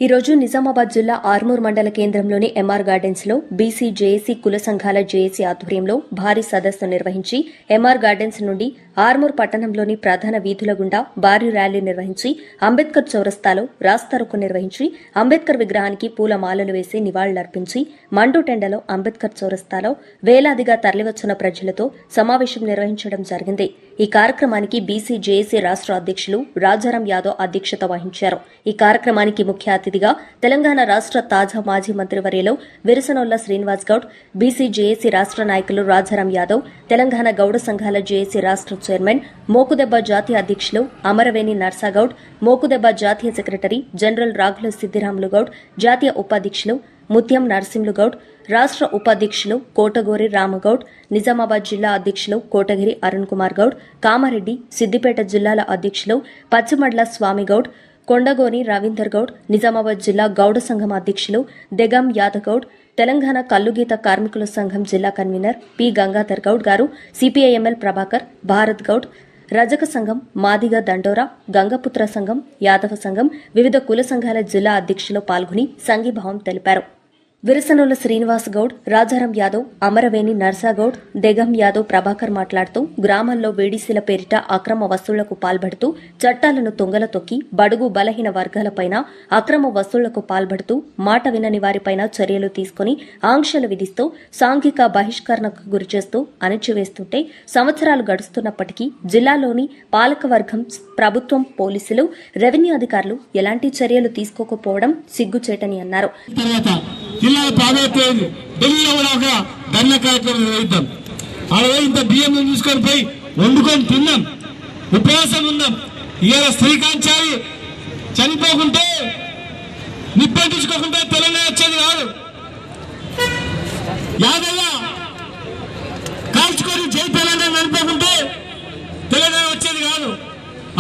ఈ రోజు నిజామాబాద్ జిల్లా ఆర్మూర్ మండల కేంద్రంలోని ఎంఆర్ గార్డెన్స్ లో బీసీ జేఏసీ కుల సంఘాల జేఏసీ ఆధ్వర్యంలో భారీ సదస్సు నిర్వహించి ఎంఆర్ గార్డెన్స్ నుండి ఆర్మూర్ పట్టణంలోని ప్రధాన వీధుల గుండా భారీ ర్యాలీ నిర్వహించి అంబేద్కర్ చౌరస్తాలో రాస్తారోకో నిర్వహించి అంబేద్కర్ విగ్రహానికి పూల మాలలు వేసి నివాళులర్పించి మండుటెండలో అంబేద్కర్ చౌరస్తాలో వేలాదిగా తరలివచ్చిన ప్రజలతో సమావేశం నిర్వహించడం జరిగింది. ఈ కార్యక్రమానికి బీసీ జేఏసీ రాష్ట్ర అధ్యక్షులు రాజారాం యాదవ్ అధ్యక్షత వహించారు. ఈ కార్యక్రమానికి ముఖ్య అతిథిగా తెలంగాణ రాష్ట్ర తాజా మాజీ మంత్రివర్యులు విరసనొల్ల శ్రీనివాస్ గౌడ్, బీసీ జేఏసీ రాష్ట్ర నాయకులు రాజారాం యాదవ్, తెలంగాణ గౌడ సంఘాల జేఏసీ రాష్ట్ర చైర్మన్, మోకుదెబ్బ జాతీయ అధ్యక్షులు అమరవేణి నర్సాగౌడ్, మోకుదెబ్బ జాతీయ సెక్రటరీ జనరల్ రాఘుల సిద్దిరాములు గౌడ్, జాతీయ ఉపాధ్యక్షులు ముత్యం నరసింహులు గౌడ్, రాష్ట్ర ఉపాధ్యక్షులు కోటగోరి రామగౌడ్, నిజామాబాద్ జిల్లా అధ్యక్షులు కోటగిరి అరుణ్ కుమార్ గౌడ్, కామారెడ్డి, సిద్దిపేట జిల్లాల అధ్యక్షులు పచ్చిమడ్ల స్వామిగౌడ్, కొండగోని రవీందర్ గౌడ్, నిజామాబాద్ జిల్లా గౌడ సంఘం అధ్యక్షులు దెగం యాదగౌడ్, తెలంగాణ కల్లుగీత కార్మికుల సంఘం జిల్లా కన్వీనర్ పి గంగాధర్ గౌడ్ గారు, సిపిఐఎంఎల్ ప్రభాకర్, భారత్ గౌడ్, రజక సంఘం, మాదిగ దండోరా, గంగపుత్ర సంఘం, యాదవ సంఘం, వివిధ కుల సంఘాల జిల్లా అధ్యక్షులు పాల్గొని సంఘీభావం తెలిపారు. విరసనొల్ల శ్రీనివాస్ గౌడ్, రాజారాం యాదవ్, అమరవేణి నర్సాగౌడ్, దెగం యాదవ్ ప్రభాకర్ మాట్లాడుతూ గ్రామాల్లో వేడిసీల పేరిట అక్రమ వసూళ్లకు పాల్పడుతూ చట్టాలను తొంగల తొక్కి బడుగు బలహీన వర్గాలపైన అక్రమ వసూళ్లకు పాల్పడుతూ మాట వినని వారిపైన చర్యలు తీసుకుని ఆంక్షలు విధిస్తూ సాంఘిక బహిష్కరణకు గురిచేస్తూ అణిచివేస్తుంటే సంవత్సరాలు గడుస్తున్నప్పటికీ జిల్లాలోని పాలకవర్గం, ప్రభుత్వం, పోలీసులు, రెవెన్యూ అధికారులు ఎలాంటి చర్యలు తీసుకోకపోవడం సిగ్గుచేటని అన్నారు. జిల్లా ప్రాధాన్యత ఢిల్లీలో కూడా ఒక ధర్నా కార్యక్రమం నిర్వహిద్దాం. అలా ఇంత బియ్యం తీసుకొని పోయి వండుకొని తిన్నాం, ఉపవాసం ఉన్నాం. ఇవాళ శ్రీకాంచారి చనిపోకుంటే నిప్పంటించుకోకుంటే తెలంగాణ వచ్చేది కాదు. యాదయ్య కాల్చుకొని జై తెలంగాణ చనిపోకుంటే తెలంగాణ వచ్చేది కాదు.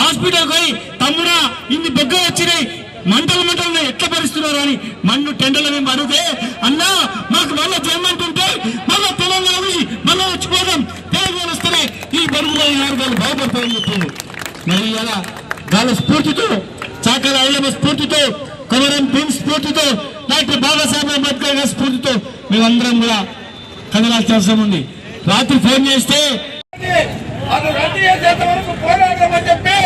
హాస్పిటల్ పోయి తమ్ముడా ఇన్ని బొగ్గలు వచ్చినాయి, మంటలు ఎట్లా భరిస్తున్నారు అని మన్ను టెండర్లు మేము అడిగితే అన్నా మాకు మళ్ళీ జన్మంటుంటే మళ్ళీ తెలంగాణ మళ్ళీ వచ్చిపోదాం, తెలంగాణ వస్తేనే ఈ బరువులో వర్గాలు బాగుపడతాయని చెప్పింది. మరి ఇలా వాళ్ళ స్ఫూర్తితో, చాకల ఐలమ్మ స్ఫూర్తితో, కొమరం భీం స్ఫూర్తితో, డాక్టర్ బాబాసాహెబ్ అంబేద్కర్ గారి స్ఫూర్తితో మేమందరం కూడా కదలాల్సిన అవసరం ఉంది. రాత్రి ఫోన్ చేస్తే చెప్పి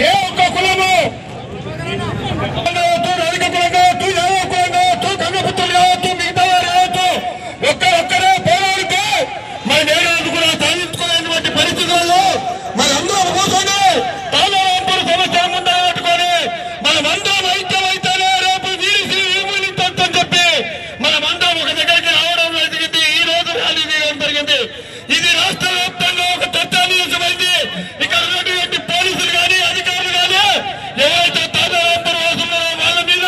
ఏ ఒక్క కులము ఒక్కరే పోరాడితే మరి నేను కూడా సాధించుకునేటువంటి పరిస్థితుల్లో మరి అందరూ కూర్చొని తాళాపురు సమస్య ముందు పెట్టుకొని మనమందరం ఐక్యమైతేనే రేపు వీరిసి నిర్మూలించని చెప్పి మనమందరం ఒక దగ్గరికి రావడం జరిగింది. ఈ రోజు ర్యాలీ తీయడం జరిగింది. ఇది రాష్ట్ర వ్యాప్తంగా ఒక చర్చానీయాంశమైంది. ఇక్కడ ఉన్నటువంటి పోలీసులు కానీ అధికారులు కానీ ఎవరైతే తాళాపురు వస్తున్నారో వాళ్ళ మీద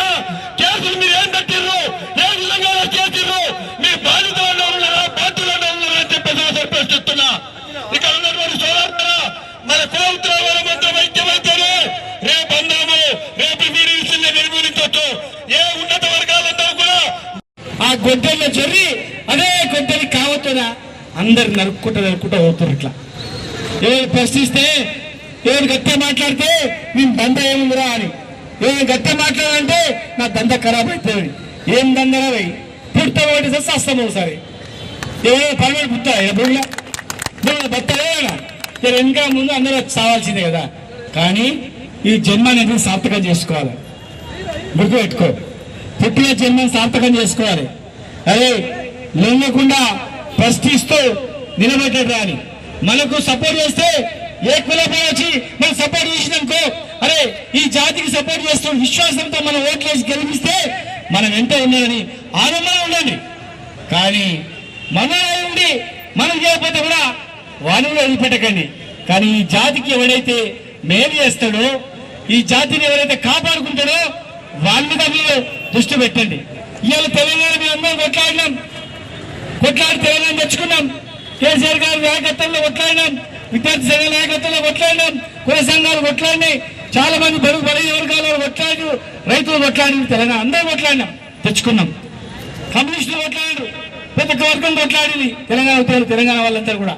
కేసులు మీరు ఏం కట్టిర్రు, ఏ విధంగా చేసిర్రు, మీ బాధితులను ఉన్నారా, బాధ్యులను ఉన్నారా అని చెప్పేసి ప్రశ్నిస్తున్నా. ఇక్కడ ఉన్నటువంటి సోదరులారా, మన కులవృత్తుల మంత్రం ఐక్యమైతేనే రేపు అందాము, రేపు మీరు ఇచ్చింది నిర్మూలించవచ్చు. ఏ ఉన్నత వర్గాలందరూ కూడా ఆ గొడ్డల్లో చెర్రి అదే గొడ్డలి కావచ్చుదా అందరు నరుక్కుంటూ పోతున్నారు. ఇట్లా ఎవరు ప్రశ్నిస్తే, ఎవరు గట్టిగా మాట్లాడితే మేము దంద ఏముందిరా అని, ఎవరు గట్టిగా మాట్లాడాలంటే నా దంద ఖరాబ్ అవుతుంది. ఏం దందరా పోయి పుట్ట ఒకటి సస్తే వస్తాము ఒకసారి ఎవరో పర్మనెంట్ పుట్ట భూమిలో బతలేదా ఇంకా ముందు అందరూ చావాల్సిందే కదా. కానీ ఈ జన్మ అనేది సార్థకం చేసుకోవాలి. గుర్తుపెట్టుకో, పుట్టిన జన్మని సార్థకం చేసుకోవాలి. అదే లొంగకుండా ప్రశ్నిస్తూ నిలబెట్టరా అని మనకు సపోర్ట్ చేస్తే ఏ కులపై వచ్చి మనం సపోర్ట్ చేసినాకో అరే ఈ జాతికి సపోర్ట్ చేస్తూ విశ్వాసంతో మనం ఓట్లేసి గెలిపిస్తే మనం ఎంత ఉన్నారని ఆనందంగా ఉండండి. కానీ మన ఉండి మనం చేయకపోతే కూడా వాడిని కూడా వదిలిపెట్టకండి. కానీ ఈ జాతికి ఎవడైతే మేలు చేస్తాడో, ఈ జాతిని ఎవరైతే కాపాడుకుంటాడో వాళ్ళ మీద మీరు దృష్టి పెట్టండి. ఇవాళ తెలంగాణ మేము అందరం కొట్లాడి తెలంగాణ తెచ్చుకున్నాం. కేసీఆర్ గారి నాయకత్వంలో కొట్లాడినాం, విద్యార్థి సంఘాల నాయకత్వంలో కొట్లాడినాం, కుల సంఘాలు కొట్లాడినాయి, చాలా మంది బరువు బలహీన వర్గాలు కొట్లాడు, రైతులు కొట్లాడి, తెలంగాణ అందరూ కొట్లాడినాం, తెచ్చుకున్నాం. కమ్యూనిస్టులు కొట్లాడారు, ప్రతి వర్గం కొట్లాడింది తెలంగాణ వాళ్ళందరూ కూడా.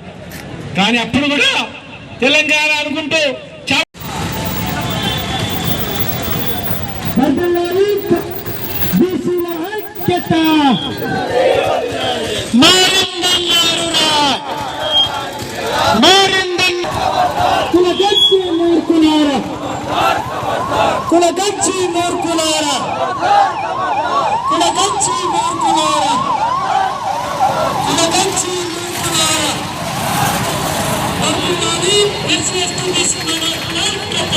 కానీ అప్పుడు కూడా తెలంగాణ అనుకుంటూ చాలా ఐక్యత మారిందన్నారురా కులగచ్చి మూర్ఖులారా కులగచ్చి మూర్ఖులారా కులగచ్చి మూర్ఖులారా కులగచ్చి మూర్ఖులారా అభిమాని విశ్వస్తున్న ఐక్యత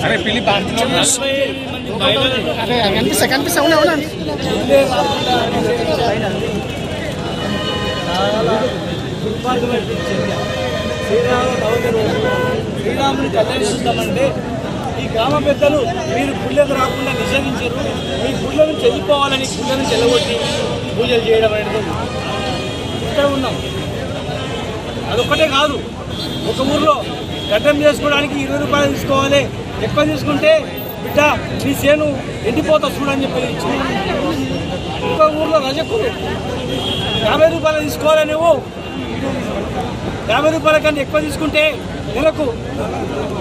अरे पिली बात अरे कनिपिस्తా శ్రీరాముని కళ్యాణిస్తామంటే ఈ గ్రామ పెద్దలు మీరు గుళ్ళకు రాకుండా నిషేధించారు. మీ గుళ్ళను చెల్లిపోవాలని గుళ్ళను చెల్లగొట్టి పూజలు చేయడం అనేది ఇక్కడ ఉన్నాం. అదొక్కటే కాదు, ఒక ఊర్లో గడ్డం చేసుకోవడానికి 20 రూపాయలు తీసుకోవాలి, ఎక్కువ తీసుకుంటే బిడ్డ మీ సేను ఎండిపోతా చూడని చెప్పి ఇంకో ఊర్లో రజకులు 50 రూపాయలు తీసుకోవాలి, నువ్వు 50 రూపాయల కన్నా ఎక్కువ తీసుకుంటే నెలకు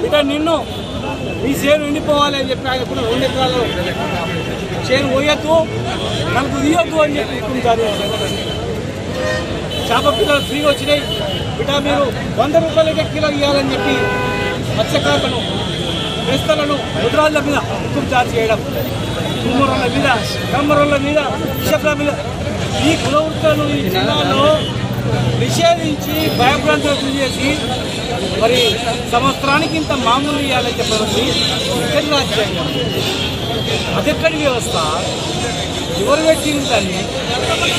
బిడ్డ నిన్ను మీ సేను ఎండిపోవాలి అని చెప్పి ఆయన 2 ఎకరాలు చేను పోయొద్దు, మనకు తీయొద్దు అని చెప్పి చేప పిల్లలు ఫ్రీగా వచ్చినాయి. బిడ్డ మీరు 100 రూపాయలకే కిలో ఇవ్వాలని చెప్పి మత్స్యకారులను క్రైస్తవులను ముద్రాల మీద హుకుం జారీ చేయడం, కుమ్మరోళ్ళ మీద కమ్మరోళ్ళ మీద బిషప్ల మీద ఈ కులవృత్తులను ఈ జిల్లాలో నిషేధించి భయభ్రాంతులు చేసి మరి సంవత్సరానికి ఇంత మామూలు ఇవ్వాలని చెప్పబడి ఎక్కడి రాజ్యాంగం, అదెక్కడి వ్యవస్థ, ఎవరు పెట్టింది దాన్ని?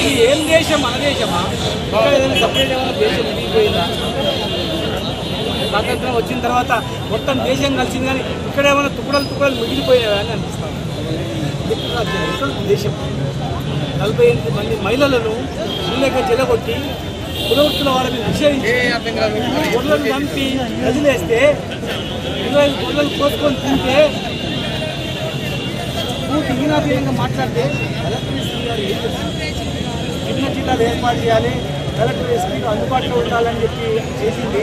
ఇది ఏం దేశం? మన దేశమా? ఏదైనా సపరేట్ ఏమైనా దేశం మిగిలిపోయిందా? స్వాతంత్రం వచ్చిన తర్వాత మొత్తం దేశం కలిసింది, కానీ ఇక్కడ ఏమైనా తుక్కడలు మిగిలిపోయినావా అని అనిపిస్తాం. ఇక్కడ దేశం 48 మంది మహిళలను ఇళ్ళక చెలగొట్టి కులవృత్తుల వాళ్ళని నిషేధించి గొర్రెలను చంపి వదిలేస్తే 25 గొర్రెలు కోసుకొని తింటే దిగినాధీనంగా మాట్లాడితే కలెక్టర్ ఎస్పీ గారు చిన్న జిల్లాలు ఏర్పాటు చేయాలి, కలెక్టర్ ఎస్పీలు అందుబాటులో ఉండాలని చెప్పి చేసింది.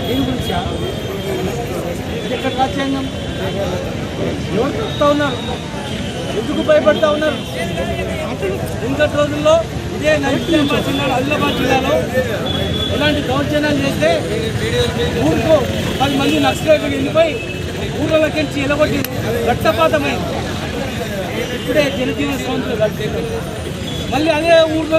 దీని గురించి ఎక్కడ రాజ్యాంగం? ఎవరు చెప్తా ఉన్నారు? ఎందుకు భయపడతా ఉన్నారు? ఇంకటి రోజుల్లో ఇదే నైన్యాబాద్ జిల్లాలో ఆదిలాబాద్ జిల్లాలో ఇలాంటి దౌర్జన్యాలు చేస్తే ఊరికో 10 మంది నక్సలైట్లు వెళ్ళిపోయి ఊళ్ళకెళ్ళి ఎలగొట్టి రక్తపాతమైంది. ఇప్పుడే జనజీవన స్రవంతులు కలిసి మళ్ళీ అదే ఊళ్ళలో